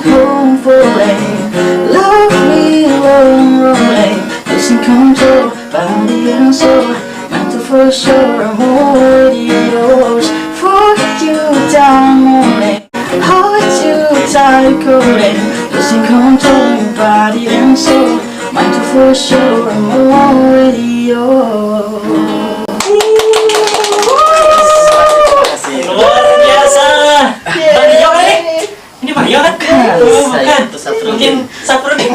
home for rain. Love me rolling, losing control, body and soul. Mental for sure, I'm already yours. For you down morning, hold you tight coding, losing control, body and soul. Mental for sure, I'm already yours. Luar biasa. Bang Rio kan ini? Ini Bang Rio kan? Bukan. Mungkin Saprudin.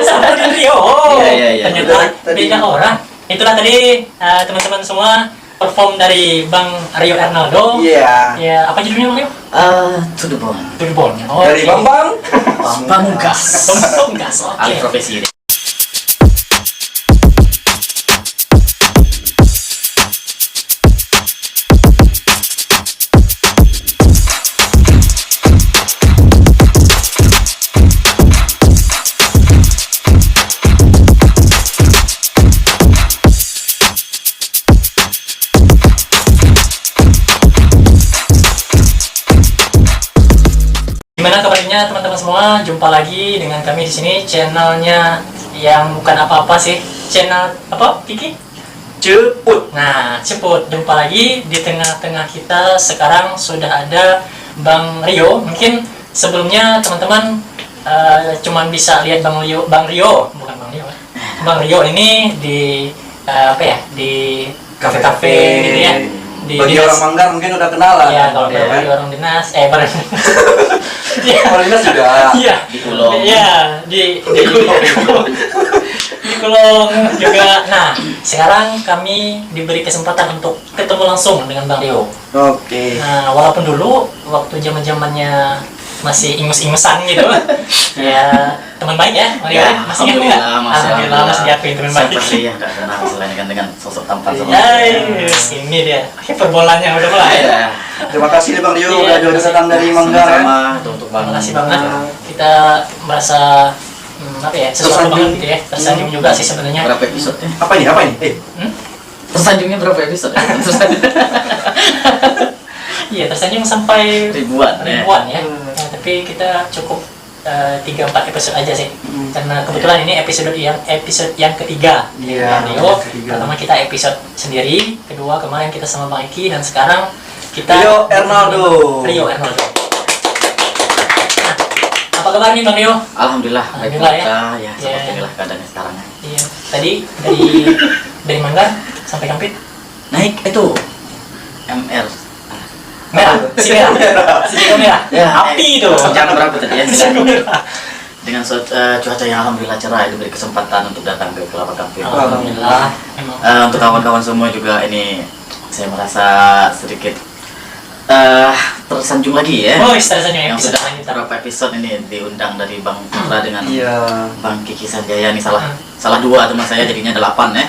Saprudin Rio. Oh, ternyata beda orang. Itulah tadi teman-teman semua perform dari Bang Rio Ernaldo. Iya. Ya, apa judulnya Bang Rio? To the bone. To the bone. Oh, Dari Bambang. Pamungkas. Pamungkas. Alih Oke. profesi ini. Gimana kabarnya teman-teman semua? Jumpa lagi dengan kami di sini, channelnya yang bukan apa-apa sih. Channel apa, Kiki? Ceput. Nah, Ceput. Jumpa lagi di tengah-tengah kita. Sekarang sudah ada Bang Rio. Mungkin sebelumnya teman-teman cuman bisa lihat Bang Rio, bukan Bang Rio. Bang Rio ini di apa ya? Di kafe-kafe gitu ya. Bagi orang Manggar mungkin udah kenal lah. Iya, kalau bagi orang dinas, baru. Orang dinas juga. Iya. Di Kulong. Iya, di Kulong juga. Nah, sekarang kami diberi kesempatan untuk ketemu langsung dengan Bang Rio. Oke. Nah, walaupun dulu waktu zaman-zamannya masih ingus-ingusan gitu, ya teman baik ya, Bang Rio. Ya, Masih ingat nggak? Alhamdulillah masih diakui teman baik. Seperti ya, gak kenal selain dengan sosok tampan sama. Ini dia. Hiperbolanya udah mulai. Ya. Terima kasih nih Bang Rio Iya, udah jauh datang dari Manggar. Sama untuk Bang. Terima kasih banget. Kita merasa apa ya, sesuatu banget gitu ya. Tersanjung juga sih sebenarnya. Berapa episode ya? Apa ini? Apa ini? Tersanjungnya berapa episode? Iya, tersanjung sampai Ribuan ya. Nah, tapi kita cukup 3-4 episode aja sih. Karena kebetulan ini episode yang ketiga. Iya, Rio. ketiga. Pertama kita episode sendiri, kedua kemarin kita sama Bang Iki, dan sekarang kita Rio Ernaldo. Rio Ernaldo. Nah, apa kabar nih Bang Rio? Alhamdulillah. Alhamdulillah ya. Ya, seperti inilah keadaannya sekarang. Iya. Tadi dari Manggar sampai Kampit. Naik itu MR. Merah, si merah. Si jago merah. Ya, Api itu. Jangan berapa tadi ya. Jago merah. Dengan cuaca yang alhamdulillah cerah, diberi kesempatan untuk datang ke Kelapa Kampit. Alhamdulillah. Emang. Untuk kawan-kawan semua juga ini saya merasa sedikit tersanjung lagi ya. Oh, istilahnya Yang episode sudah selanjutnya. beberapa episode ini diundang dari Bang Putra dengan Iya. Bang Kiki Sanjaya ini salah dua teman saya jadinya 8 ya.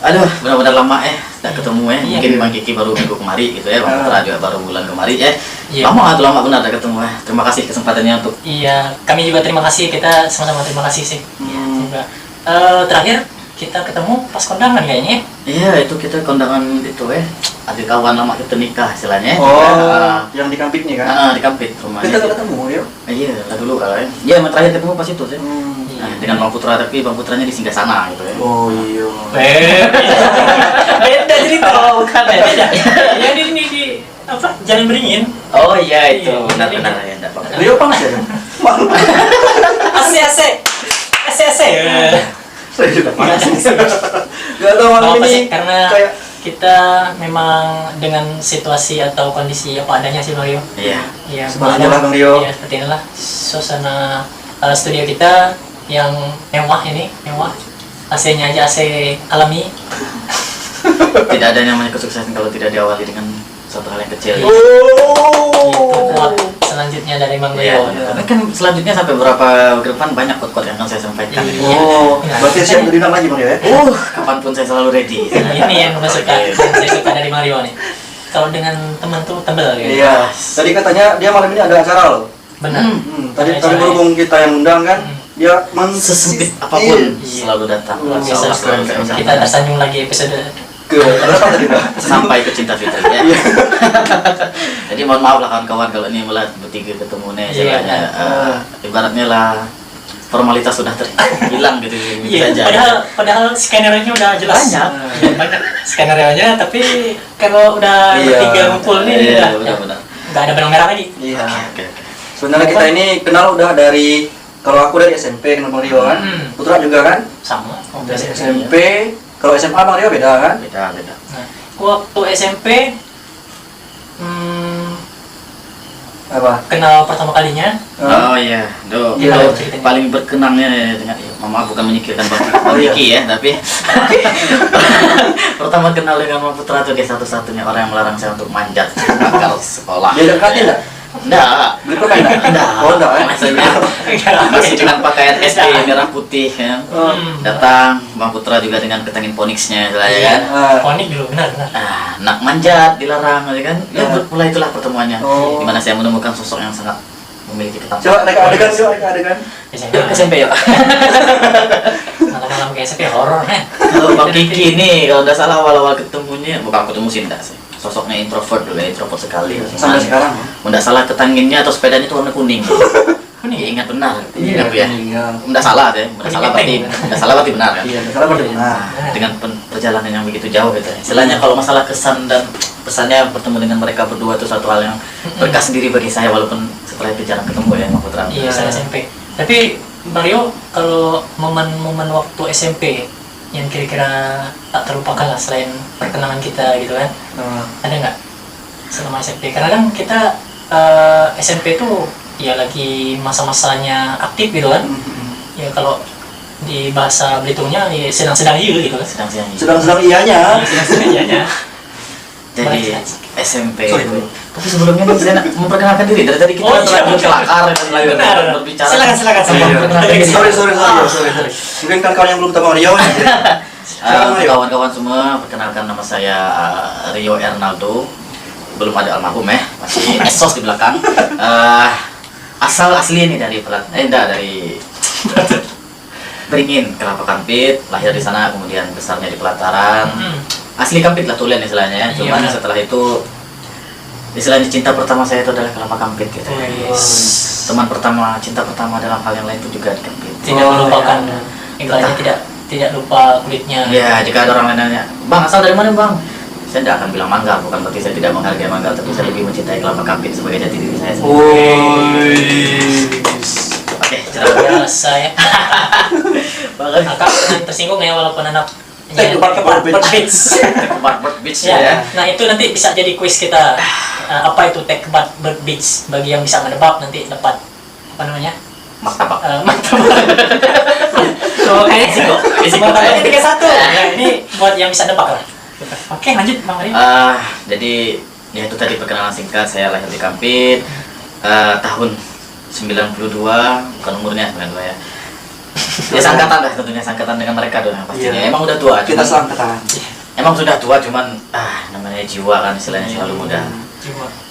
Aduh, benar-benar lama tak ketemu ya. Iya. Mungkin Bang Kiki baru minggu kemari gitu ya, Bang Putra juga baru bulan kemari ya. Iya. Lama benar tak ketemu ya. Terima kasih kesempatannya untuk Iya, kami juga terima kasih, kita sama-sama terima kasih sih. Iya, juga. Terakhir kita ketemu pas kondangan kayaknya. iya itu kita kondangan itu adik kawan lama kita nikah istilahnya. Oh, yang di Kampitnya kan? Di Kampit rumahnya. Kita ketemu Rio. Iya lah dulu kalau ya. Iya, emang terakhir ketemu pas itu sih. Iya. Nah, dengan Bang Putra, tapi Bang Putranya di Singgasana gitu ya. Oh iya. Beda cerita. Oh, bukan ya. Beda. Yang di apa? Jalan Beringin. Oh iya itu, Iya, benar-benar ya, enggak apa-apa. Rio panas ya? Malu. AC. Saya juga panas. Gak tau malam Apa sih? ini. Karena kayak kita memang dengan situasi atau kondisi apa adanya sih Mario. Iya. Iya, Seperti inilah, Bang Rio. Iya, seperti inilah suasana studio kita yang mewah ini, mewah. AC-nya aja AC alami. Tidak ada yang namanya kesuksesan kalau tidak diawali dengan suatu hal yang kecil. Itu kuat selanjutnya dari Bang Iya. Rio. Tapi kan selanjutnya sampai beberapa ke depan banyak quote-quote yang akan saya sampaikan. Iya. Oh, Iya. berarti siap diundang lagi Bang Rio ya? Kapanpun saya selalu ready. Nah, ini yang saya suka, dari Mario nih. Kalau dengan teman tuh tebel gitu. Iya. Tadi katanya dia malam ini ada acara loh. Benar. Tadi Ada acara berhubung kita yang undang kan, dia Sesempit Iya. apapun selalu datang. Luar Bisa, biasa. Selalu saya usahakan. kita tersanjung lagi episode ke berapa tadi Pak? Sampai ke Cinta Fitri ya. Jadi mohon maaf lah kawan-kawan kalau ini mulai bertiga ketemu nih, istilahnya ibaratnya lah formalitas sudah terhilang gitu Iya, saja. padahal skenario-nya udah jelas. Banyak skenario-nya, tapi kalau udah bertiga ngumpul nih benar. nggak ada benang merah lagi. Iya. Oke. Sebenarnya kita ini kenal udah dari, kalau aku dari SMP kenal Bang Rio kan. Putra juga kan? Sama. Dari SMP. Kalau SMA Bang Rio beda kan? Beda. Nah, waktu SMP Apa? kenal pertama kalinya. Oh iya, Iya, paling berkenangnya dengan mama bukan menyikirkan Bang Riki ya, tapi pertama kenal dengan Bang Putra tuh dia satu-satunya orang yang melarang saya untuk manjat pagar sekolah. Dia dekatin enggak? Enggak. Beli permen enggak? Oh enggak ya? Maksudnya masih dengan pakaian SD merah putih ya. Datang Bang Putra juga dengan ketangin poniksnya ya kan. Konik dulu, benar. Nak manjat dilarang ya kan. Ya mulai itulah pertemuannya. Di mana saya menemukan sosok yang sangat memiliki ketampanan. Coba reka adegan. Yuk ke SMP yuk. Malam-malam ke SMP horor kan. Kalau Bang Kiki ini kalau nggak salah awal-awal ketemunya, bukan ketemu sih enggak sih. Sosoknya introvert dulu, introvert sekali. Sampai sekarang. Nggak salah ketanginnya atau sepedanya itu warna kuning. Kuning ya, ingat benar. Ingat ya. Nggak salah deh. Nggak salah berarti benar kan. Iya, salah berarti benar. Dengan perjalanan yang begitu jauh gitu. Istilahnya kalau masalah kesan dan pesannya bertemu dengan mereka berdua itu satu hal yang berkah sendiri bagi saya walaupun setelah itu jarang ketemu ya Bang Putra. Iya, saya SMP. Tapi Mario, kalau momen-momen waktu SMP yang kira-kira tak terlupakan lah selain perkenalan kita gitu kan, ada nggak selama SMP? Karena kan kita SMP tuh ya lagi masa-masanya aktif gitu kan. Ya kalau di bahasa Belitungnya ya sedang-sedang iya gitu kan. Sedang-sedang iyanya. Sedang-sedang iyanya. Jadi SMP Sorry. itu. Tapi sebelumnya nih saya memperkenalkan diri. Dari tadi kita terlalu kelakar dan terlalu berbicara. Silakan. Sorry. Mungkin kawan-kawan yang belum tahu Bang Rio. Kawan-kawan semua, perkenalkan nama saya Rio Ernaldo. Belum ada almarhum masih esos di belakang. Asal asli ini dari dari Beringin, Kelapa Kampit, lahir di sana, kemudian besarnya di Pelataran. Asli Kampit lah Tulen istilahnya ya. Cuman setelah itu istilahnya cinta pertama saya itu adalah Kelapa Kampit gitu. Teman pertama, cinta pertama dalam hal yang lain itu juga di Kampit. Tidak melupakan, ibaratnya tidak lupa kulitnya. Ya, jika ada orang lain nanya, "Bang, asal dari mana, Bang?" Saya tidak akan bilang Manggar, bukan berarti saya tidak menghargai Manggar, tapi saya lebih mencintai Kelapa Kampit sebagai jati diri saya sendiri. Oke, biasa ya. Kakak tersinggung ya walaupun anak Kebart beach. Kebart beach ya. Nah itu nanti bisa jadi quiz kita. Apa itu Kebart beach? Bagi yang bisa menebak nanti dapat apa namanya? Martabak. Martabak. So kayaknya martabaknya 31. Nah ini buat yang bisa nebak lah. Oke lanjut Bang Ari. Jadi ya itu tadi perkenalan singkat. Saya lahir di Kampit tahun 92, bukan umurnya 92 ya. Ya sangkatan lah tentunya, sangkatan dengan mereka dong pastinya. Emang udah tua. Kita sangkatan. Emang sudah tua, cuman namanya jiwa kan istilahnya selalu muda.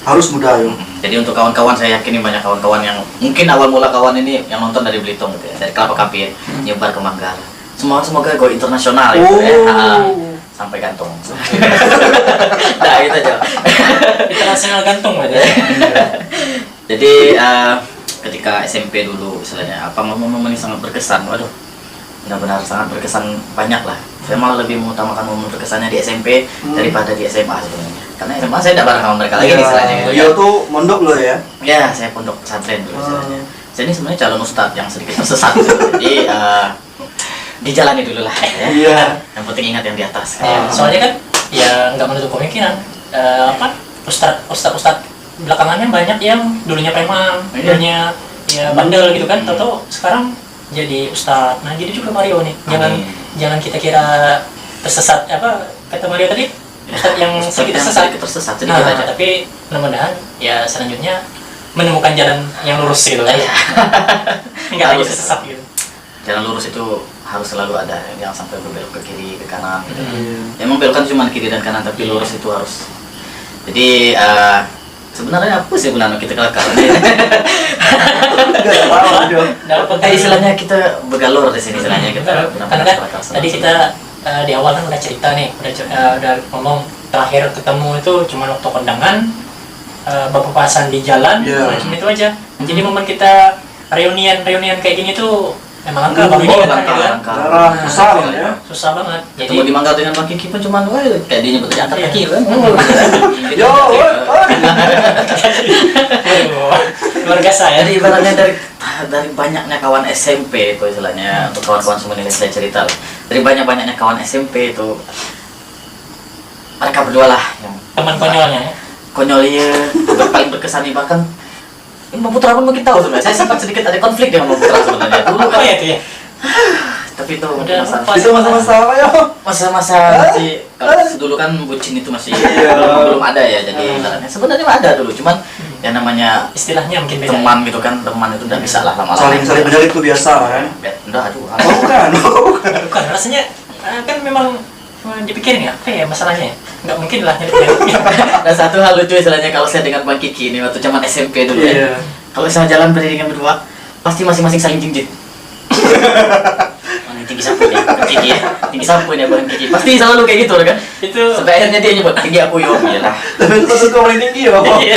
Harus muda yo. Jadi untuk kawan-kawan saya yakin banyak kawan-kawan yang mungkin awal mula kawan ini yang nonton dari Belitung gitu ya, dari Kelapa Kampit nyebar ke Manggar. Semoga go internasional gitu ya. Sampai gantung. Nah itu aja. Internasional gantung berarti. Jadi ketika SMP dulu istilahnya momen-momen yang sangat berkesan, waduh benar-benar sangat berkesan banyak lah. Saya malah lebih mengutamakan momen berkesannya di SMP daripada di SMA sebenarnya. Karena SMA saya tidak bareng sama mereka lagi istilahnya. Rio tuh mondok loh ya? Ya, saya pondok pesantren dulu istilahnya. Saya ini sebenarnya calon ustadz yang sedikit tersesat. Jadi dijalani dulu lah ya. Iya. Yang penting ingat yang di atas. Soalnya kan ya nggak menutup kemungkinan ustadz belakangannya banyak yang dulunya preman, dulunya ya bandel gitu kan, tahu sekarang jadi ustadz. Nah jadi juga Mario nih, jangan kita kira tersesat kata Mario tadi, ustadz yang sedikit tersesat. Nah, tapi mudah-mudahan ya selanjutnya menemukan jalan yang lurus gitu kan. Nggak lagi tersesat gitu. Jalan lurus itu harus selalu ada, jangan sampai berbelok ke kiri ke kanan gitu. Emang belok kan cuma kiri dan kanan, tapi lurus itu harus. Jadi sebenarnya apa sih gunanya kita kelakar? Istilahnya kita begalor di sini istilahnya kita. Karena kan tadi kita di awal kan udah cerita nih, udah ngomong terakhir ketemu itu cuma waktu kondangan berpapasan di jalan, macam itu aja. Jadi momen kita reunian kayak gini tuh emang langka bang ini kan gitu kan. Susah ya. Susah banget. Jadi Ketemu di Mangga dengan Bang Kiki pun cuman kayak dia nyebut aja angkat Iya. kaki kan. Yo, luar biasa ya. Jadi ibaratnya dari banyaknya kawan SMP itu istilahnya untuk kawan-kawan semua ini saya cerita. Dari banyak-banyaknya kawan SMP itu mereka berdua lah yang Teman konyolnya ya. konyolnya paling berkesan nih, bahkan Bang Putra pun mungkin tahu sebenarnya. Saya sempat sedikit ada konflik dengan Bang Putra sebenarnya dulu Oh kan. ya itu ya. Tapi itu Udah masa lupa. itu masa-masa apa ya? masa-masa masih kalau dulu kan bucin itu masih Iya. belum ada ya, jadi ibaratnya sebenarnya ada dulu, cuman yang namanya Istilahnya mungkin beda. teman gitu kan, teman itu udah bisa lah lama-lama Saling benar itu biasa kan? udah aduh Oh bukan, Bukan rasanya kan memang dipikirin ya, apa ya masalahnya ya? Nggak mungkin lah nyelipnya. ada satu hal lucu istilahnya kalau saya dengan Bang Kiki ini waktu zaman SMP dulu ya, Iya. kalau saya jalan beriringan berdua pasti masing-masing saling jinjit. Bang tinggi sapu ya, Bang Kiki ya, tinggi sapu ya Bang Kiki, pasti selalu kayak gitu kan. Itu Sampai akhirnya dia nyebut tinggi aku yo, iyalah. Tapi itu suka paling tinggi ya. Iya,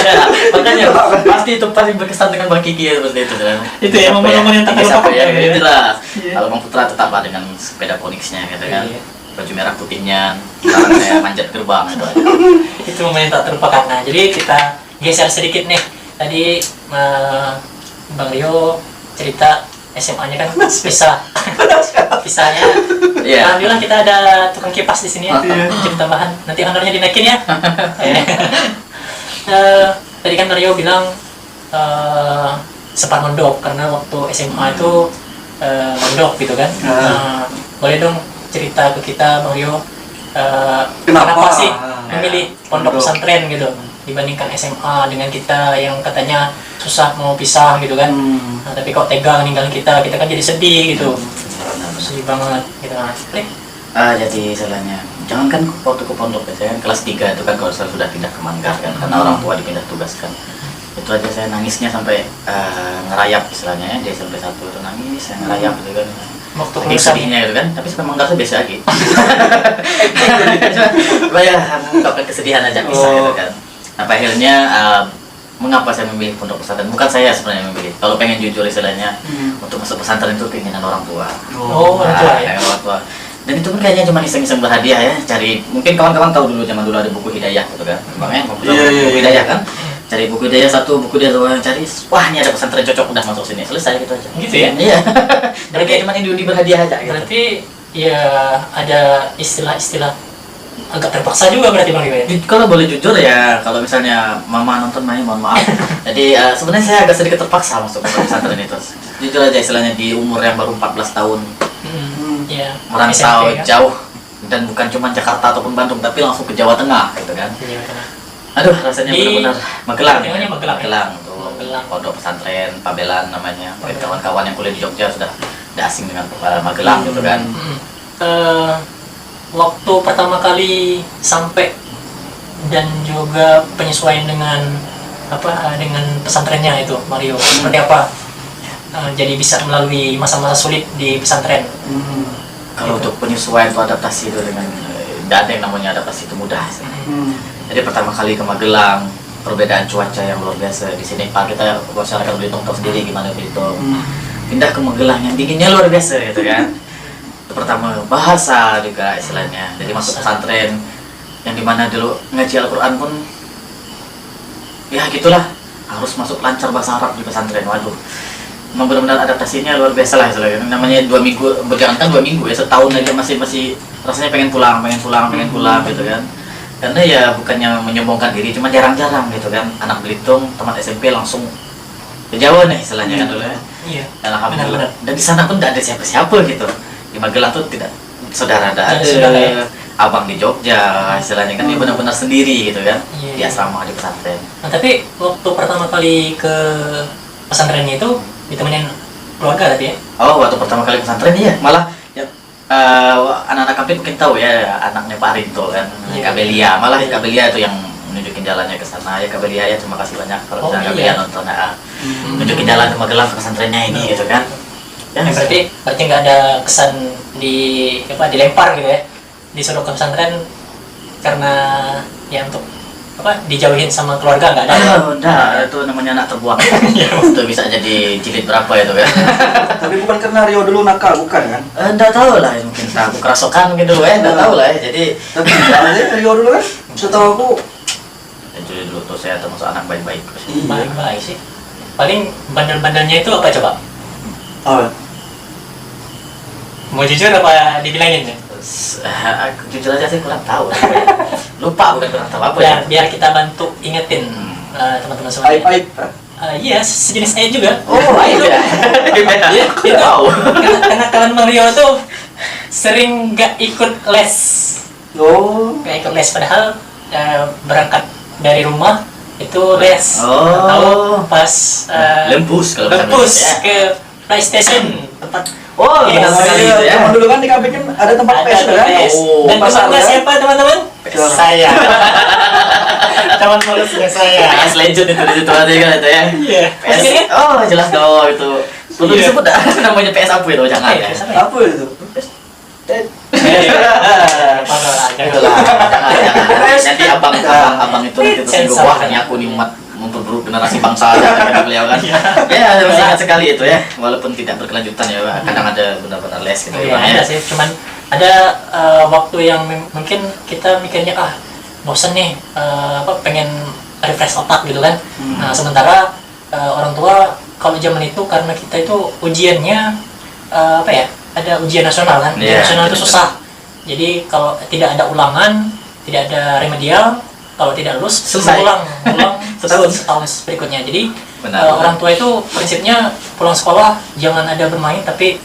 makanya pasti itu paling berkesan dengan Bang Kiki ya seperti itu kan. Itu ya, momen-momen yang tak Tinggi sapu terlupakan ya, ya. itulah. Kalau Bang Putra tetaplah dengan sepeda Phoenix-nya gitu kan. Iya. Baju merah putihnya, sekarang saya manjat gerbang itu aja. itu momen yang tak terlupakan. Nah, jadi kita geser sedikit nih. Tadi Bang Rio cerita SMA-nya kan pisah. Pisahnya. Iya. Alhamdulillah kita ada tukang kipas di sini ya. Iya. Jadi tambahan. Nanti honornya dinaikin ya. Tadi kan Rio bilang sempat mondok karena waktu SMA itu mondok gitu kan. Boleh dong cerita ke kita Bang Rio kenapa sih memilih pondok pesantren gitu dibandingkan SMA dengan kita yang katanya susah mau pisah gitu kan. Nah, tapi kok tega ninggalin kita kan jadi sedih gitu. Sedih banget gitu kan. Jadi istilahnya, jangankan waktu ke pondok ya, saya kan kelas 3 itu kan kalau saya sudah pindah ke Manggar kan, karena orang tua dipindah tugaskan. Itu aja saya nangisnya sampai ngerayap istilahnya ya, di SMP 1 itu nangis, saya ngerayap gitu kan. Waktu Saking kelulusan sedihnya gitu kan, tapi sampai Manggar saya biasa lagi. Saya mengungkapkan kesedihan aja bisa gitu kan. Sampai akhirnya mengapa saya memilih pondok pesantren? Bukan saya sebenarnya yang memilih. Kalau pengen jujur istilahnya, untuk masuk pesantren itu keinginan orang tua. Oh, orang tua ya. Orang tua. Dan itu pun kayaknya cuma iseng-iseng berhadiah ya. Cari, mungkin kawan-kawan tahu dulu zaman dulu ada buku hidayah gitu kan. Bang ya, buku hidayah kan. Cari buku hidayah satu, buku hidayah dua, cari. Wah, ini ada pesantren cocok, udah masuk sini. Selesai gitu aja. Gitu ya? Iya. Dan kayak cuma ini berhadiah aja gitu. berarti ya ada istilah-istilah agak terpaksa juga berarti Bang Rio ya. Kalau boleh jujur ya, kalau misalnya mama nonton main, mohon maaf. Jadi sebenarnya saya agak sedikit terpaksa masuk ke pesantren itu. Jujur aja istilahnya di umur yang baru 14 tahun, Iya. merantau SMP, kan? jauh dan bukan cuma Jakarta ataupun Bandung, tapi langsung ke Jawa Tengah gitu kan. Iya, benar. Aduh, rasanya Di- benar-benar Magelang. namanya Magelang, ya? Magelang tuh. Magelang. Pondok pesantren Pabelan namanya. Mungkin kawan-kawan yang kuliah di Jogja sudah asing dengan Magelang gitu kan. Waktu pertama kali sampai dan juga penyesuaian dengan dengan pesantrennya itu Mario seperti apa? Jadi bisa melalui masa-masa sulit di pesantren. Kalau untuk penyesuaian atau adaptasi itu dengan tidak ada yang namanya adaptasi itu mudah. Jadi pertama kali ke Magelang, perbedaan cuaca yang luar biasa. Di sini Pak kita masyarakat Belitung tahu sendiri gimana Belitung. Pindah ke Magelang yang dinginnya luar biasa gitu kan. Itu pertama bahasa juga istilahnya. Jadi masuk pesantren yang dimana dulu ngaji Al-Quran pun ya gitulah, harus masuk lancar bahasa Arab di pesantren. Waduh, memang benar-benar adaptasinya luar biasa lah istilahnya. Namanya 2 minggu, berjalankan 2 minggu ya, setahun aja masih rasanya pengen pulang gitu kan. Karena ya bukannya menyombongkan diri, cuma jarang-jarang gitu kan. Anak Belitung, teman SMP langsung ke Jawa nih istilahnya kan dulu ya. Iya. Dan alhamdulillah. Benar-benar. Dan di sana pun tidak ada siapa-siapa gitu. Di Magelang tuh tidak saudara ada, Saudara ya. abang di Jogja istilahnya kan, dia benar-benar sendiri gitu kan. Iya, Di iya. asrama di pesantren. Nah, tapi waktu pertama kali ke pesantrennya itu ditemenin keluarga tadi ya? Oh, waktu pertama kali pesantren iya, malah ya, anak-anak kampung mungkin tahu ya, anaknya Pak Rinto kan, Iya. Kabelia. Malah Kabelia itu yang nunjukin jalannya ke sana. Ya Kabelia ya, terima kasih banyak kalau Oh, misalnya iya. Kabelia nonton nunjukin jalan ke Magelang ke pesantrennya ini gitu kan. Ya, Berarti nggak ada kesan dilempar gitu ya, disuruh ke pesantren karena ya untuk dijauhin sama keluarga nggak ada? Udah, itu namanya anak terbuang. Itu bisa jadi jilid berapa itu kan? Tapi bukan karena Rio dulu nakal, bukan kan? Enggak tahu lah, mungkin aku kerasukan mungkin dulu ya, enggak tahu lah ya. Jadi Tapi Rio dulu kan, setahu aku jadi dulu tuh saya termasuk anak baik-baik. Baik-baik sih. Paling bandel-bandelnya itu apa coba? oh, Mau jujur apa dibilangin ya? Aku jujur aja sih kurang tahu. Lupa bukan kurang tahu apa ya. Biar kita bantu ingetin teman-teman semua. aib-aib. Iya, sejenis air juga. Oh, itu ya. Itu tahu. Karena kalian Mario tuh sering nggak ikut les. Oh, Nggak ikut les padahal berangkat dari rumah itu les. Oh. Tahu pas Lembus kalau bahasa lembus Indonesia, ya. ke PlayStation tempat. Oh, Iya, benar sekali iya, itu ya. zaman dulu kan di kampung kan ada tempat Ada PS kan? les. Oh, Dan pasar temannya ya? siapa teman-teman? Siapa? Saya. Teman polusnya saya. PS Legend itu di situ aja kan itu ya. Iya. PS, Masih kan? oh jelas dong itu. Perlu Iya. disebut dah namanya PS apa itu jangan ya. PS apa ya? Apa itu? Nanti abang itu nanti tersinggung wah ini aku nih umat memperburuk generasi bangsa aja kata beliau kan. Ya masih ingat sekali itu ya walaupun tidak berkelanjutan ya kadang ada benar-benar les gitu Iya, ya. ada sih, cuman ada waktu yang mungkin kita mikirnya bosen nih, pengen refresh otak gitu kan. Nah sementara orang tua kalau zaman itu karena kita itu ujiannya ada ujian nasional kan, ujian Iya, nasional itu betul. susah. Jadi kalau tidak ada ulangan, tidak ada remedial, kalau tidak lulus Selesai. ulang Setahun. tahun berikutnya. Jadi Benar. orang tua itu prinsipnya pulang sekolah jangan ada bermain tapi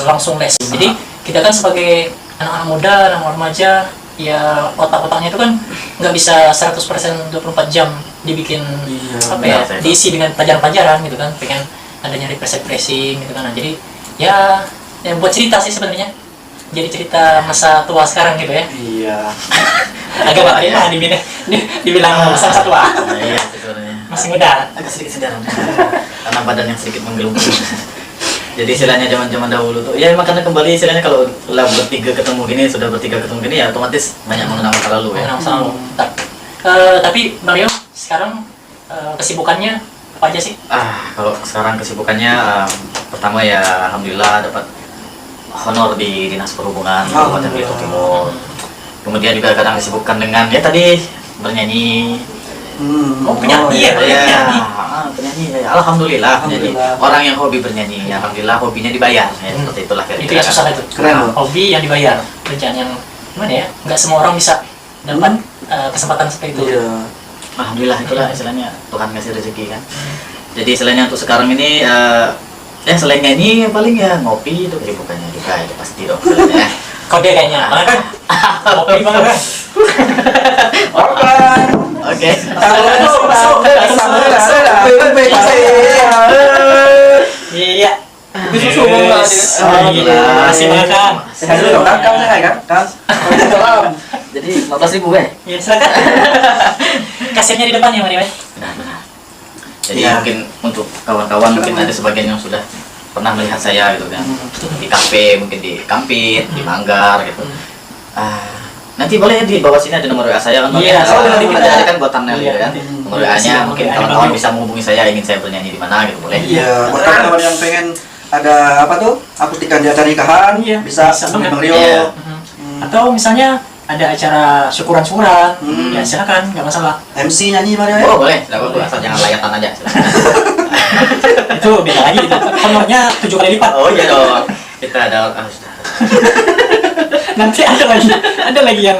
langsung les. Jadi kita kan sebagai anak-anak muda, anak remaja, ya otak-otaknya itu kan nggak bisa 100% 24 jam dibikin Iya, benar, diisi dengan pelajaran-pelajaran gitu kan, pengen adanya refreshing gitu kan. Nah, jadi ya buat cerita sih sebenarnya. Jadi cerita masa tua sekarang gitu ya. Iya. Agak gak terima dibilang masa tua. Iya sebenarnya. Masih muda. Agak sedikit sedaran karena badan yang sedikit menggelembung. Jadi istilahnya zaman-zaman dahulu tuh ya makanya kembali istilahnya kalau lah bertiga ketemu gini sudah bertiga ketemu gini ya otomatis banyak mengenang masa lalu ya. Mengenang masa lalu. Tapi Mario sekarang kesibukannya apa aja sih? Kalau sekarang kesibukannya pertama ya alhamdulillah dapat honor di Dinas Perhubungan Kabupaten Belitung Timur. Kemudian juga kadang disibukkan dengan ya tadi bernyanyi. Penyanyi ya? Penyanyi ya, alhamdulillah. Jadi Alhamdulillah. orang yang hobi bernyanyi, ya, alhamdulillah hobinya dibayar. Ya, seperti itulah Itu kira-kira. yang susah itu. Keren loh. Hobi yang dibayar. Kerjaan yang gimana ya? Nggak semua orang bisa dapat kesempatan seperti itu. Iya. Alhamdulillah itulah istilahnya Tuhan ngasih rezeki kan. Jadi istilahnya untuk sekarang ini ya selain nyanyi paling ya ngopi itu kesibukannya juga itu pasti dong. istilahnya. Kode kayaknya. Mana kan? Hobi banget kan? Oke. Oke. Iya. Susu bunga. Masih banget kan? Sehat dulu dong, kan sehat kan? Kan. Salam. Jadi 15.000 ya. Ya silakan. Kasirnya di depan ya Mario. Benar-benar. Jadi Iya. mungkin untuk kawan-kawan mungkin ada sebagian yang sudah pernah melihat saya gitu kan di kafe, mungkin di Kampit, di Manggar gitu. Nanti boleh di bawah sini ada nomor WA saya kan. Iya, nanti boleh. kita kan buat thumbnail gitu kan. Iya. Nomor WA-nya mungkin Ada kawan-kawan banget. bisa menghubungi saya ingin saya bernyanyi di mana gitu boleh. Iya, buat teman-teman yang pengen ada apa tuh? Akustikan di acara nikahan, Iya, bisa bisa hubungi banget. Bang Rio. Iya. Atau misalnya ada acara syukuran-syukuran, ya silakan, nggak masalah. MC nyanyi Mario ya? Oh boleh, tidak apa-apa asal jangan layatan aja. Itu beda lagi, itu honornya 7 kali lipat. Oh iya dong. Kita ada sudah. Nanti ada lagi yang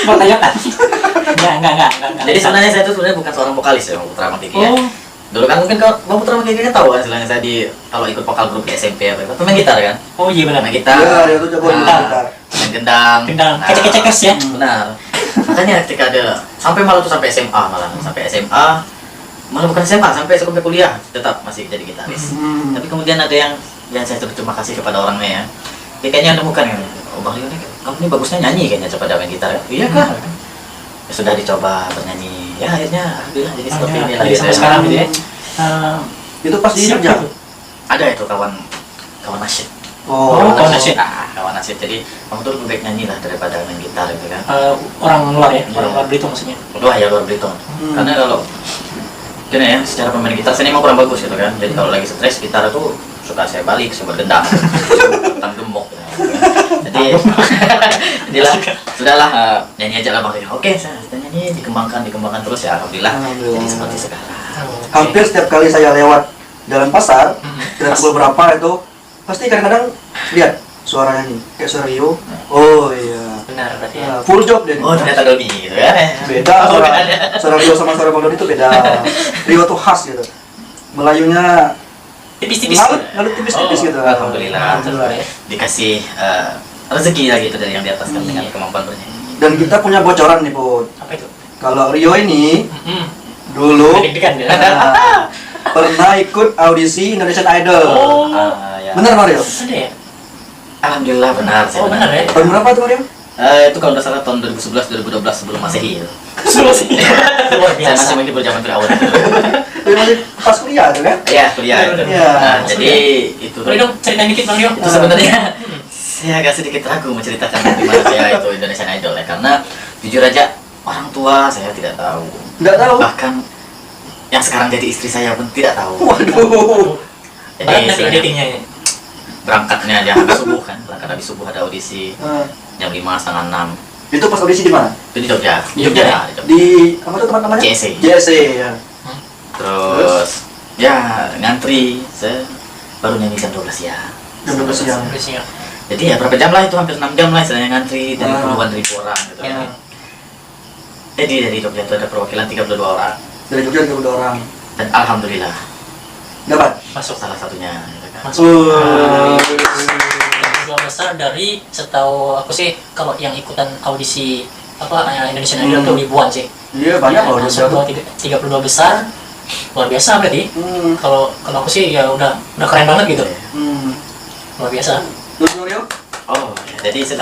mau tanyakan. Enggak. Jadi sebenarnya saya itu sebenarnya bukan seorang vokalis ya, Bang Putra Makiki ya. Oh, Dulu kan mungkin kalau Bang Putra Makiki kan tahu kan istilahnya saya kalau ikut vokal grup di SMP apa itu main gitar kan. oh iya benar. Main gitar. Iya, dia tuh jago Nah, gitar. main gendang. Gendang, Nah, kecek-kecekers ya. Benar. Makanya ketika ada sampai malah tuh sampai SMA malah sampai SMA malah bukan SMA sampai kuliah tetap masih jadi gitaris. Tapi kemudian ada yang saya terima kasih kepada orangnya ya. Dia kayaknya menemukan kan, oh Bang Rio, kamu ini bagusnya nyanyi kayaknya coba main gitar. Iya kan? Ya, sudah dicoba bernyanyi. Ya akhirnya alhamdulillah jadi seperti ini lah. Jadi gitu sampai ya. sekarang gitu ya. Itu pas di Siap Jogja. itu. Ada itu kawan nasyid. kawan nasib. Kawan nasib. Jadi kamu tuh lebih baik nyanyi lah daripada main gitar gitu kan. Orang luar ya, orang luar Belitung maksudnya. Wah ya luar Belitung. Karena kalau gini ya, secara pemain gitar saya emang kurang bagus gitu kan. Jadi kalau lagi stres gitar tuh suka saya balik, saya berdendam, tentang gemuk. Jadi, jadilah sudahlah nyanyi aja lah Bang Rio. Oke, saya nyanyi dikembangkan terus ya alhamdulillah. Jadi seperti sekarang. Hampir setiap kali saya lewat jalan pasar dan beberapa itu pasti kadang-kadang lihat suaranya nih kayak suara Rio. Oh iya. Benar berarti ya. Full job deh. Oh ternyata Doni gitu kan? Beda suara Rio sama suara Bang Doni itu beda. Rio tuh khas gitu. Melayunya Tipis-tipis. ngalut tipis-tipis gitu. Alhamdulillah. Dikasih rezeki lagi itu dari yang di atas kan dengan kemampuan bernyanyi. Dan kita punya bocoran nih Put. Apa itu? Kalau Rio ini dulu Deg-degan ya. pernah ikut audisi Indonesian Idol. Oh. Ya. Bener Mario? Ada ya? Alhamdulillah benar. Oh benar ya. Tahun berapa tuh Mario? Itu kalau nggak salah tahun 2011 2012 sebelum Masehi. Sulus. Luar Saya biasa. masih mengikuti zaman Fir'aun. Tapi masih pas kuliah tuh kan? Iya kuliah itu. Iya. Nah, jadi itu. Boleh dong ceritain dikit Bang Rio. Itu sebenarnya saya agak sedikit ragu menceritakan bagaimana saya itu Indonesian Idol ya karena jujur aja orang tua saya tidak tahu. Nggak tahu. Bahkan yang sekarang jadi istri saya pun tidak tahu. Waduh. Jadi Berat nanti istilahnya datingnya ya. berangkatnya aja habis subuh kan, berangkat habis subuh ada audisi jam 5 setengah 6. Itu pas audisi di mana? Itu di Jogja. Di Jogja ya? Di Jogja. Di apa tuh tempat namanya? JSC. JSC ya. Terus ya ngantri, saya baru nyanyi jam 12 siang. Jam 12 siang. Biasanya. Jadi ya berapa jam lah itu hampir 6 jam lah istilahnya ngantri dari puluhan ribu orang gitu Ya. kan. Jadi dari Jogja itu ada perwakilan 32 orang Dari Jogja 32 orang. dan alhamdulillah Dapat. Masuk. salah satunya gitu kan. Masuk. Yang kedua besar dari setahu aku sih kalau yang ikutan audisi Indonesian Idol tuh ribuan sih. Iya banyak loh di masuk Jogja. 32 besar. Luar biasa berarti. Kalau aku sih ya udah keren banget gitu. Luar biasa. Terus Mario? Oh, ya, jadi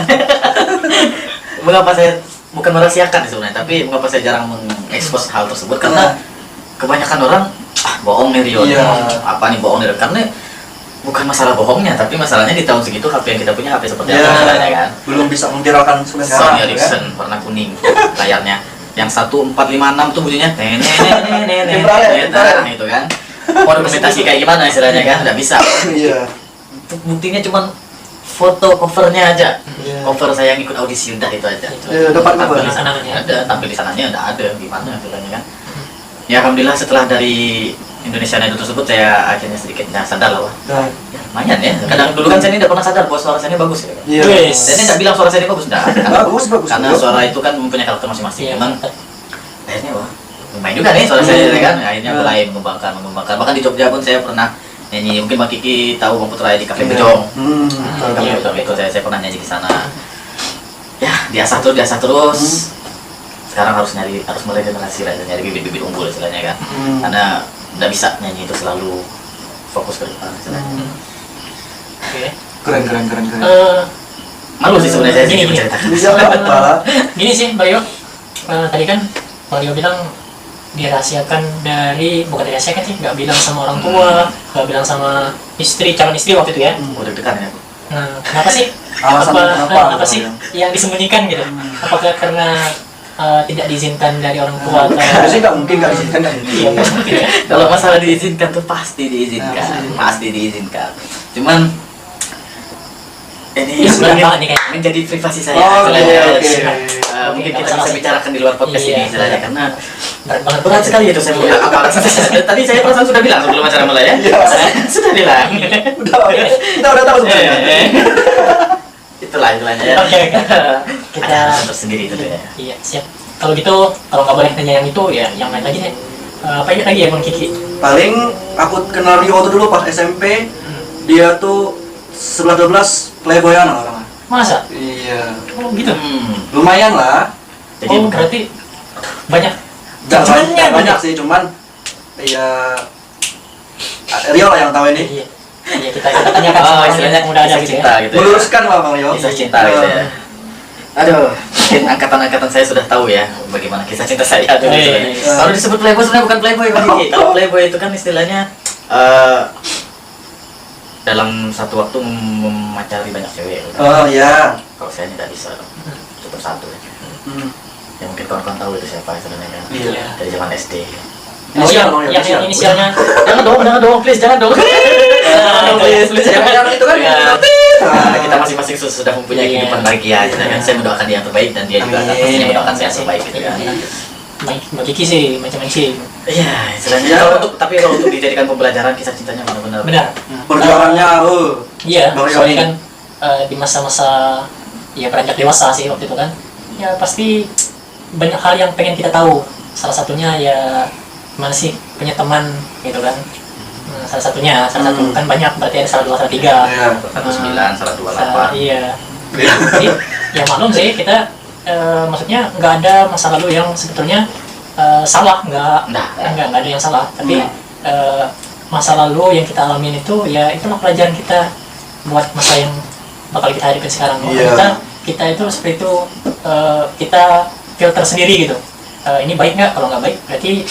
mengapa saya bukan merahasiakan sebenarnya, tapi mengapa saya jarang mengekspos hal tersebut karena kebanyakan orang bohong nih Rio. Iya. Apa nih bohong nih karena bukan masalah bohongnya, tapi masalahnya di tahun segitu HP yang kita punya HP seperti Iya. apa sebenarnya kan? Belum bisa memviralkan sebenarnya. Sony Ericsson warna kuning layarnya. Yang 1456 tuh bunyinya nah itu kan. Mau dokumentasi kayak gimana istilahnya kan? Nggak bisa. Iya. Buktinya cuma foto covernya aja. Iya. Cover saya yang ikut audisi udah itu aja. Dapat Tampil cover. di sana ada, tampil di sananya udah ada gimana istilahnya kan. Ya alhamdulillah setelah dari Indonesia Idol tersebut saya akhirnya sedikit sadar lah. Wah, Nah, ya, lumayan ya. Kadang dulu kan saya ini tidak pernah sadar bahwa suara saya ini bagus ya. iya. Wes. Saya ini tidak bilang suara saya ini bagus, enggak. Bagus, bagus. Karena suara itu kan mempunyai karakter masing-masing. Iya. Cuman akhirnya wah, lumayan juga nih suara saya ya kan. Akhirnya mulai mengembangkan. Bahkan di Jogja pun saya pernah nyanyi. Mungkin Bang Kiki tahu Bang Putra di Cafe Bejong. Cafe Bejong itu saya pernah nyanyi di sana. Ya, diasah terus. Sekarang harus mulai generasi lah, nyari bibit-bibit unggul istilahnya kan. Karena nggak bisa nyanyi itu selalu fokus ke depan istilahnya. Oke. Keren. Malu sih sebenarnya saya Gini, sih gini. menceritakan. Bisa apa? Gini sih Mbak Yo, tadi kan Mbak Yo bilang dirahasiakan bukan dirahasiakan sih, nggak bilang sama orang tua, nggak bilang sama calon istri waktu itu ya. Udah dekat ya. Nah, kenapa sih? Alasannya kenapa? Apa sih yang disembunyikan gitu? Apakah karena tidak diizinkan dari orang tua atau? Harusnya nggak mungkin nggak diizinkan kan? Iya, nggak mungkin ya. Kalau masalah diizinkan tuh pasti diizinkan. Cuman ini Ini sebelah mungkin banget nih kayaknya. menjadi privasi saya. Oh, istilahnya. oke. Mungkin Oke, kita nggak bisa salah. bicarakan di luar podcast Iya, ini istilahnya karena Berat sekali itu saya punya aparat. Tadi saya perasaan sudah bilang sebelum acara mulai ya. Iya. Sudah bilang. Kita udah tahu sebenarnya. Itulah istilahnya ya. Oke. Ada Kita alasan tersendiri itu ya. iya siap. Kalau gitu, kalau nggak boleh nanya yang itu ya yang lain lagi deh. Apa ini lagi ya Bang Kiki? Paling aku kenal Rio tuh dulu pas SMP. Dia tuh 11-12 playboyan lah orangnya. Masa? Iya. Oh gitu. Lumayan lah. Jadi Oh berarti banyak. Nggak Cumannya banyak sih, cuman ya Rio lah yang tahu ini. Iya. Iya kita tanyakan oh, sama orang istilahnya yang udah ada kisah gitu cinta ya. gitu ya. Meluruskan lah Bang Rio. Kisah cinta gitu ya. Aduh, mungkin angkatan-angkatan saya sudah tahu ya bagaimana kisah cinta saya. Aduh, Iya. kalau disebut playboy sebenarnya bukan playboy Bang Kiki. Kalau playboy itu kan istilahnya dalam satu waktu memacari banyak cewek. Oh iya. Kalau saya tidak bisa dong. Cukup satu ya. Hmm. Ya mungkin kawan-kawan tahu itu siapa sebenarnya kan. Iya. Dari zaman SD. Inisial dong, ya, yang inisialnya. Jangan dong, please, jangan dong. Please, Jangan itu kan. Ya. Kita masing-masing sudah mempunyai kehidupan bahagia, gitu kan. Saya mendoakan dia yang terbaik dan dia juga Amin. pastinya mendoakan saya yang terbaik, gitu kan. Mbak Kiki sih macam-macam sih. Iya, istilahnya Ya. kalau untuk dijadikan pembelajaran kisah cintanya benar-benar. Benar. Perjuangannya, Iya, Bang Rio soalnya ini. kan di masa-masa ya beranjak dewasa sih waktu itu kan. Ya pasti banyak hal yang pengen kita tahu. Salah satunya ya mana sih punya teman gitu kan. Nah, salah satu kan banyak, berarti ada salah dua salah tiga. Iya. 19, salah 28. Iya. Jadi ya maklum sih kita maksudnya nggak ada masa lalu yang sebetulnya salah, nggak ada yang salah, tapi masa lalu yang kita alamin itu ya itulah pelajaran kita buat masa yang bakal kita hadapin sekarang. Iya. Kita itu seperti itu, kita filter sendiri gitu. Ini baik nggak? Kalau nggak baik berarti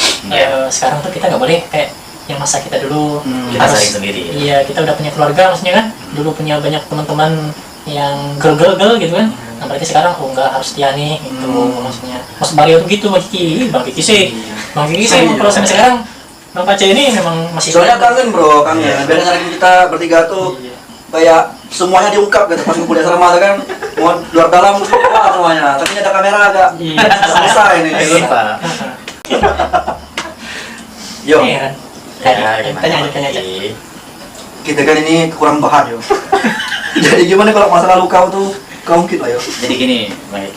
sekarang tuh kita nggak boleh kayak yang masa kita dulu. Kita saling sendiri. Iya, kita udah punya keluarga maksudnya kan, dulu punya banyak teman-teman yang girl gitu kan. Nah berarti sekarang nggak harus setia nih gitu maksudnya. Mas Mario tuh gitu, Bang Kiki sih emang kalau sampai sekarang Bang Pace ini memang masih Soalnya kangen bro, kangen. Biasanya kita bertiga tuh kayak semuanya diungkap gitu pas kuliah sama kan, mau luar dalam wah semuanya. Tapi ada kamera agak susah ini. Gitu. Yo, Iya kan. Tanya aja. kita kan ini kurang bahan yo. Jadi gimana kalau masa lalu kau tuh kau ungkit lah yo. Jadi gini, baik.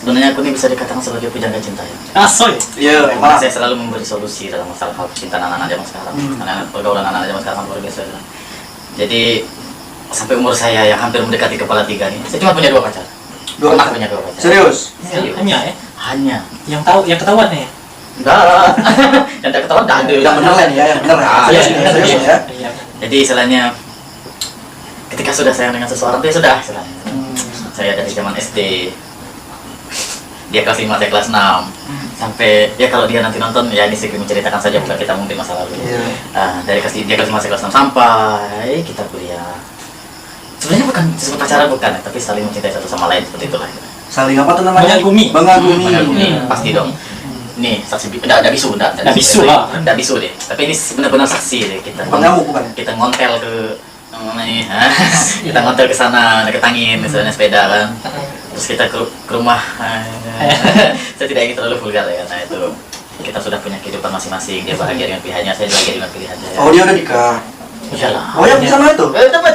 Sebenarnya aku ini bisa dikatakan sebagai pujangga cinta ya. Soy. Iya, Karena saya selalu memberi solusi dalam masalah hal percintaan anak-anak zaman sekarang. Anak-anak pergaulan anak-anak zaman sekarang luar biasa. Jadi sampai umur saya yang hampir mendekati kepala 3 nih, saya cuma punya 2 pacar. Pernah punya 2 pacar. Serius? Serius. Hanya ya. Hanya. Yang ketahuan nih. Enggak. Yang tak ketahuan enggak ada. Yang bener lah nih ya, yang bener ya. Ah, Serius iya, nih, serius nih ya. Iya. Jadi istilahnya ketika sudah sayang dengan seseorang itu ya sudah istilahnya. Saya dari zaman SD, dia kelas 5, saya kelas 6, sampai ya kalau dia nanti nonton ya ini sedikit menceritakan saja, bukan kita mungkin masa lalu. Iya. Dari dia kelas 5, saya kelas 6 sampai kita kuliah. Sebenarnya bukan disebut pacaran bukan, tapi saling mencintai satu sama lain seperti itulah. Saling apa tuh namanya? Mengagumi. Mengagumi. Pasti dong. Nih saksi enggak bisu, enggak bisu lah. Enggak bisu deh. Tapi ini benar-benar saksi deh kita. Bukan nyamuk bukan? Kita ngontel ke kita ngontel ke sana deket angin misalnya sepeda kan, terus kita ke rumah. Saya tidak ingin terlalu vulgar ya, nah itu kita sudah punya kehidupan masing-masing, dia bahagia dengan pilihannya, saya bahagia dengan pilihannya. Oh dia udah nikah. Iyalah. Oh yang di sana itu? Cepat.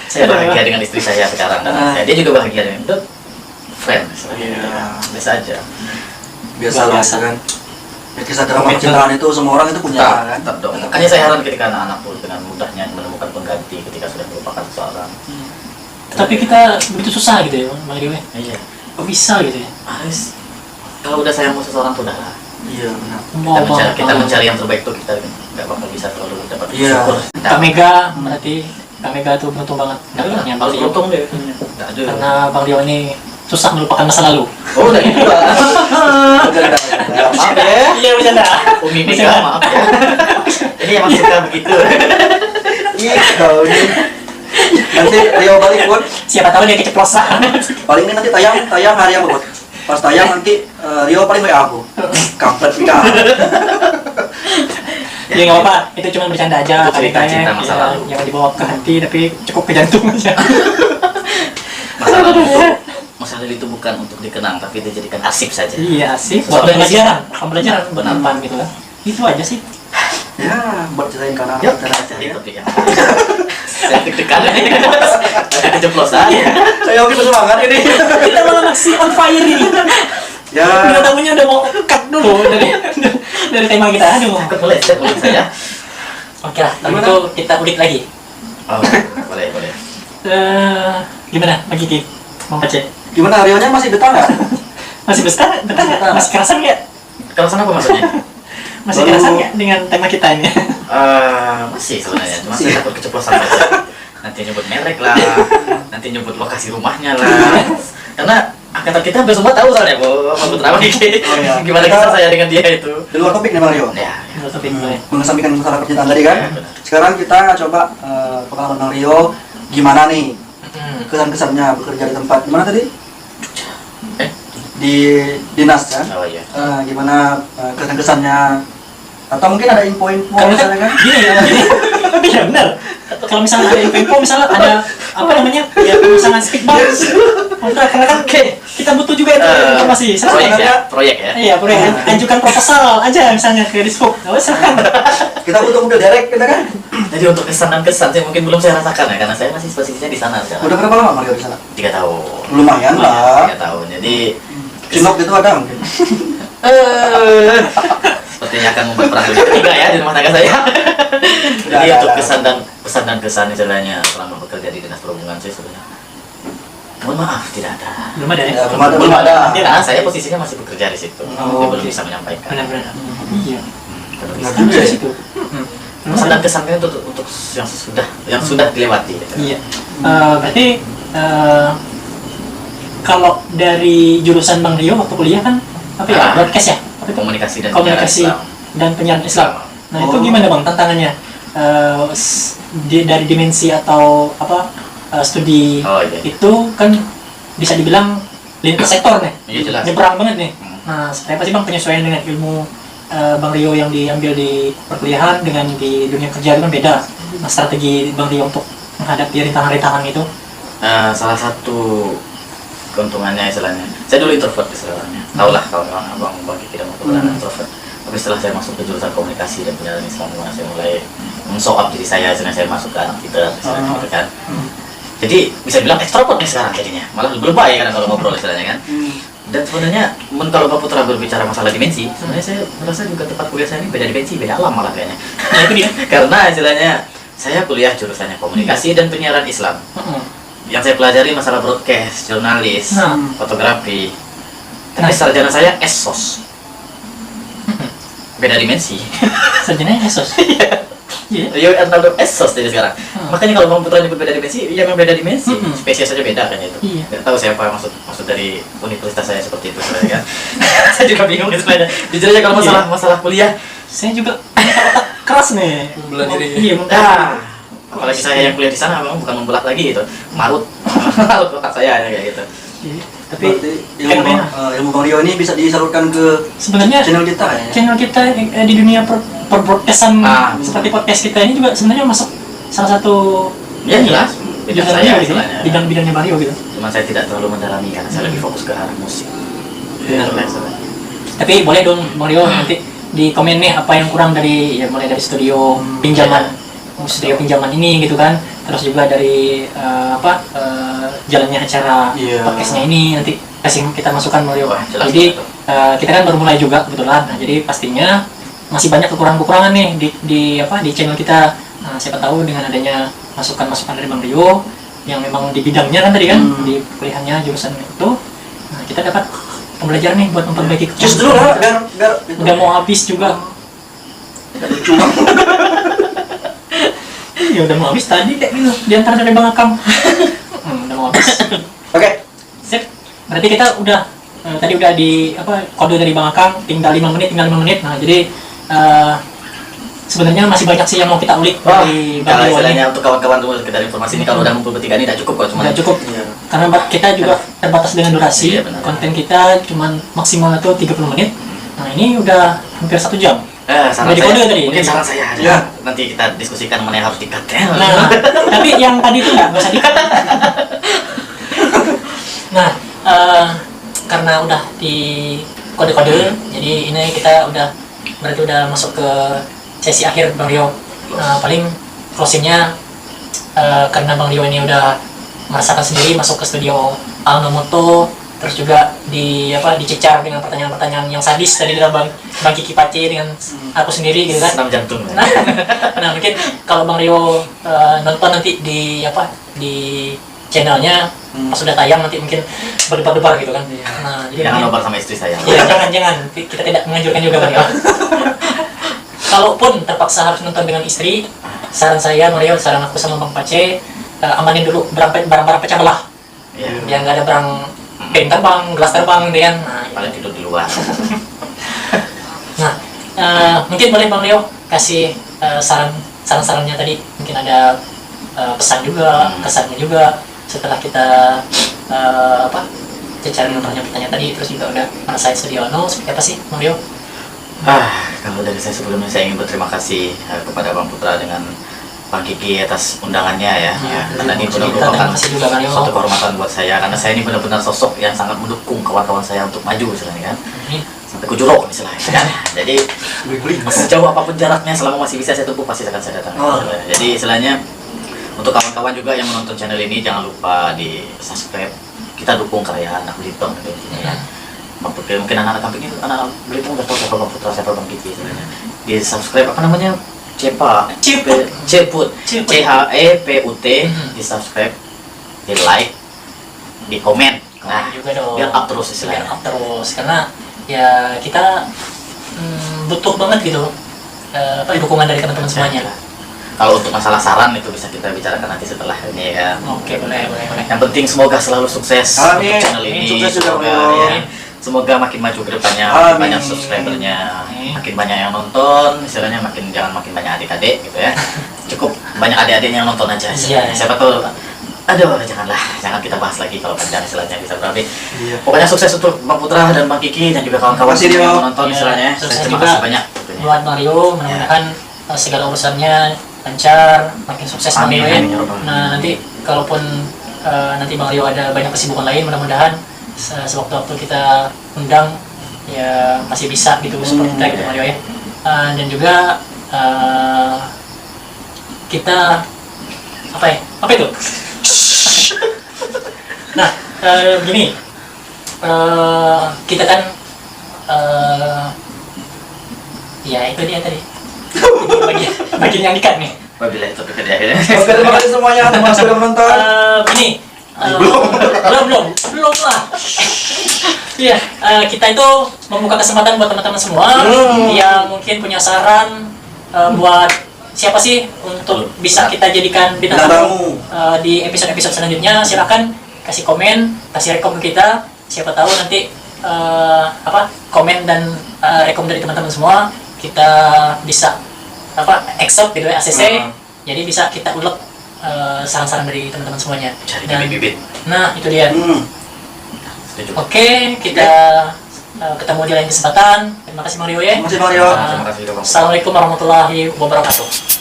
Saya bahagia dengan istri saya sekarang dan dia juga bahagia dengan itu friend biasa aja. Biasa lah kan. Ya, kisah drama percintaan itu semua orang itu punya kan. Tetap dong. Makanya saya heran ketika anak-anak pun dengan mudahnya menemukan pengganti ketika sudah melupakan seseorang. Tapi kita begitu susah gitu ya, Bang Dewi. Iya. Kok bisa gitu ya? Harus. Kalau udah sayang sama seseorang tuh udah lah. Iya benar. Kita mencari yang terbaik tuh kita nggak bakal bisa terlalu dapat Iya. syukur. Kamega berarti Kamega tuh beruntung banget dapatnya Bang Harus Dio. beruntung deh. Nggak ada. Karena Bang Dio ini susah melupakan masa lalu. Oh udah gitu. Maaf ya. Iya bercanda. Umi Mega maaf ya. Ini emang suka begitu. Iya kau ini. Nanti Rio balik pun Siapa tahu dia keceplosan. paling ini nanti tayang hari yang buat. Pas tayang nanti Rio paling WA aku. Kampret Mika. Ya nggak apa-apa, itu cuma bercanda aja. Itu cerita cinta masa lalu. Jangan dibawa ke hati, tapi cukup ke jantung aja. Masa lalu itu bukan untuk dikenang, tapi dijadikan arsip saja. Iya sih, buat pembelajaran buat depan gitu kan. Itu aja sih. Ya buat ceritain karena Yuk, kita aja jadi ya. topik yang saya deg-degan, ada keceplosan. Saya oke bersemangat ini. Kita malah masih on fire ini. Ya. Bintang tamunya udah mau cut dulu dari tema kita. Aduh. Ikut boleh saya. Oke lah, lalu itu kita ulik lagi. Oh, boleh. Gimana, Bang Kiki? Bang Pace? Gimana Rio nya masih betah nggak? Masih betah nggak? Masih kerasan nggak? Kalau sana apa maksudnya? Masih kerasan nggak dengan tema kita ini? Masih sebenarnya, cuma saya takut keceplosan aja. Nanti nyebut merek lah, nanti nyebut lokasi rumahnya lah. Karena angkatan kita hampir semua tahu soalnya Pak Putra ini. iya. Gimana kisah saya dengan dia itu. Di luar topik nih Bang Rio. Ya, Topik boleh. Mengesampingkan masalah percintaan tadi kan. Ya, benar. Sekarang kita coba pengalaman Bang Rio gimana nih kesan-kesannya bekerja di tempat gimana tadi? Di dinas kan? Oh iya. Gimana kesan-kesannya atau mungkin ada info-info Karena kan misalnya kan? gini ya, iya benar. Kalau misalnya ada info, misalnya ada apa namanya, ya misalnya speak banget. Karena kan kita butuh juga itu informasi. Proyek ya. Iya, boleh ajukan proposal aja misalnya ke Dishub. Silakan. Kita butuh model direct kita kan? Jadi untuk kesan dan kesan sih mungkin belum saya rasakan ya, karena saya masih posisinya di sana sekarang. Udah berapa lama Mario di sana? 3 tahun. Lumayan lah. 3 tahun. Jadi Cinok itu ada mungkin. sepertinya akan membuat perang dunia ketiga ya di rumah tangga saya. Jadi Ya, untuk ya. kesan dan kesan istilahnya selama bekerja di dinas perhubungan sih sebenarnya. Mohon maaf tidak ada. Belum ada ya? Ya, belum ada. Karena saya posisinya masih bekerja di situ. Oh, Jadi belum oke. bisa menyampaikan. Benar-benar. Iya. Belum Benar bisa. juga ya. Situ. Kesan dan kesannya untuk yang sudah dilewati. Iya. Berarti kalau dari jurusan Bang Rio waktu kuliah kan apa ya? Broadcast ya? Apa itu? Komunikasi dan Komunikasi penyiaran dan penyiaran Islam. Nah itu Oh. gimana Bang tantangannya? Dari dimensi atau apa studi Oh iya. itu kan bisa dibilang lintas sektor nih. Iya, jelas. Nyebrang banget nih. Nah seperti apa sih Bang penyesuaian dengan ilmu Bang Rio yang diambil di perkuliahan dengan di dunia kerja itu kan beda. Nah, strategi Bang Rio untuk menghadapi rintangan-rintangan itu. Salah satu keuntungannya istilahnya, saya dulu introvert istilahnya. Tahu lah kalau memang abang Kiki dan waktu introvert. Tapi setelah saya masuk ke jurusan komunikasi dan penyiaran Islam, saya mulai men-show up diri saya, istilahnya saya masuk ke anak Twitter, istilahnya gitu kan. Jadi bisa bilang extrovert nih sekarang jadinya, malah lebih baik kan kalau ngobrol istilahnya kan. Dan sebenarnya, kalau Pak Putra berbicara masalah dimensi, sebenarnya saya merasa juga tempat kuliah saya ini beda dimensi, beda alam malah kayaknya. Nah itu dia. Karena istilahnya saya kuliah jurusannya komunikasi dan penyiaran Islam. Heeh. Yang saya pelajari masalah broadcast, jurnalis, Nah. fotografi. Tapi sarjana saya esos. Beda dimensi. Sarjana esos. Iya. Ya analogi esos jadi sekarang. Makanya kalau Bang Putra nyebut beda dimensi, ya memang beda dimensi. Spesies saja beda kan itu. Iya. Nggak tahu siapa maksud dari universitas saya seperti itu sebenarnya kan. Saya juga bingung sebenarnya. Jujur aja kalau masalah kuliah, Saya juga punya otak keras nih. Bela diri. Iya, apalagi saya yang kuliah di sana memang bukan membelat lagi gitu. Marut otak saya kayak gitu. Iya. Tapi Berarti ilmu Bang Rio ini bisa disalurkan ke sebenarnya channel kita ya? channel kita di dunia per-broadcastan Ah. seperti podcast kita ini juga sebenarnya masuk salah satu Ya jelas. Bidang jurusan saya Mario gitu ya. istilahnya. Bidang-bidangnya Mario gitu. Cuma saya tidak terlalu mendalami karena saya lebih fokus ke arah musik. Benar. Istilahnya. Tapi boleh dong Mario nanti di komen nih apa yang kurang dari ya mulai dari studio pinjaman ini gitu kan, terus juga dari jalannya acara Iya. podcastnya ini nanti kasih kita masukan Mario. Wah, jelas Jadi banget. kita kan baru mulai juga kebetulan, nah, jadi pastinya masih banyak kekurangan-kekurangan nih di channel kita. Nah, siapa tahu dengan adanya masukan-masukan dari Bang Rio yang memang di bidangnya kan tadi kan di kuliahnya jurusan itu, nah kita dapat pembelajaran nih buat memperbaiki Cus dulu lah, biar udah mau habis juga. cuma Ya udah mau habis tadi kayak gitu diantar dari Bang Akam. Udah mau habis. Oke. Sip. Berarti kita udah tadi udah di kode dari Bang Akam tinggal 5 menit. Nah, jadi sebenarnya masih banyak sih yang mau kita ulik dari Bang Kalau Rio ini. istilahnya untuk kawan-kawan dulu sekedar informasi ini kalau udah ngumpul bertiga ini tidak cukup kok cuma Nggak cukup. Iya. Karena kita juga terbatas dengan durasi. Iya, benar. Konten kita cuma maksimal itu 30 menit. Nah, ini udah hampir 1 jam. saran Udah di saya, kode tadi? mungkin saran saya Ya. nanti kita diskusikan mana yang harus di-cut ya. Nah, tapi yang tadi itu nggak usah di-cut. Nah, karena udah di kode-kode, jadi ini kita berarti udah masuk ke sesi akhir Bang Rio. Nah, paling closingnya karena Bang Rio ini udah merasakan sendiri masuk ke studio Alnomoto, terus juga dicecar dengan pertanyaan-pertanyaan yang sadis tadi dari Bang Kiki Pace dengan aku sendiri gitu kan. Senam jantung. Nah mungkin kalau Bang Rio nonton nanti di channelnya pas sudah tayang nanti mungkin berdebar-debar gitu kan. Nah jadi Jangan mungkin- nobar sama istri saya. Iya, jangan, kita tidak menganjurkan juga Bang Rio. Kalaupun terpaksa harus nonton dengan istri, saran saya Mario, saran aku sama Bang Pace, amanin dulu barang pecah belah, Iya. biar nggak ada barang Peng terbang, gelas terbang, gitu kan. Nah, paling tidur di luar. Nah, mungkin boleh Bang Rio kasih saran-sarannya tadi. Mungkin ada pesan juga, kesannya juga setelah kita cecarin pertanyaan tadi, terus juga udah ngerasain Sudiono seperti apa sih Bang Rio? Kalau dari saya sebelumnya saya ingin berterima kasih kepada Bang Putra dengan Bang Kiki atas undangannya ya. Karena ini benar-benar terima kasih juga Bang Rio. suatu kehormatan buat saya, karena saya ini benar-benar sosok yang sangat mendukung kawan-kawan saya untuk maju istilahnya kan. Sampai ke Jurok istilahnya kan. Jadi sejauh apapun jaraknya, selama masih bisa saya tempuh pasti akan saya datang. Jadi istilahnya untuk kawan-kawan juga yang menonton channel ini, jangan lupa di subscribe. Kita dukung karya anak Belitung gitu ya. Mungkin anak-anak kampung itu, anak Belitung udah tahu siapa Bang Putra, siapa Bang Kiki sebenarnya. Di subscribe apa namanya? Ceput, CHEPUT, di subscribe, di like, di komen. Nah, juga dong. biar up terus istilahnya. Biar up terus, karena ya kita butuh banget gitu dukungan dari teman-teman semuanya. Kalau untuk masalah saran itu bisa kita bicarakan nanti setelah ini ya. Oke, boleh. Yang penting semoga selalu sukses untuk channel ini. Sukses juga, Semoga, Bro. ya, semoga makin maju ke depannya, makin banyak subscribernya, makin banyak yang nonton, istilahnya jangan makin banyak adik-adik gitu ya. Cukup banyak adik-adiknya yang nonton aja. Iya. Siapa tahu, jangan kita bahas lagi kalau panjang istilahnya bisa berarti. Iya. Pokoknya sukses untuk Bang Putra dan Bang Kiki dan juga kawan-kawan Makasih, yang Dio. menonton istilahnya. Sukses Terima juga kasih banyak. buat Mario, mudah-mudahan segala urusannya lancar, makin sukses Bang Amin, Rio ya. amin, ya Rabbal. Nah, nanti kalaupun nanti Bang Rio ada banyak kesibukan lain, mudah-mudahan sewaktu-waktu kita undang ya masih bisa gitu seperti kita gitu Bang Rio ya. Dan juga kita apa itu? Nah, begini, kita kan ya itu dia tadi bagian yang ikan nih. Wabillahi taufiq wal hidayah. Oke, terima kasih semuanya teman sudah menonton. Begini, belum lah. Iya, kita itu membuka kesempatan buat teman-teman semua yang mungkin punya saran buat siapa sih untuk bisa kita jadikan bintang tamu di episode-episode selanjutnya. Silakan kasih komen, kasih rekom ke kita. Siapa tahu nanti komen dan rekom dari teman-teman semua kita bisa accept gitu ya, ACC. Jadi bisa kita ulek saran-saran dari teman-teman semuanya. Cari Dan- bibit-bibit. Nah, itu dia. Setuju. Oke, kita ketemu di lain kesempatan. Terima kasih Mario ya. Terima kasih Mario. Terima kasih juga Bang Putra. Assalamualaikum warahmatullahi wabarakatuh.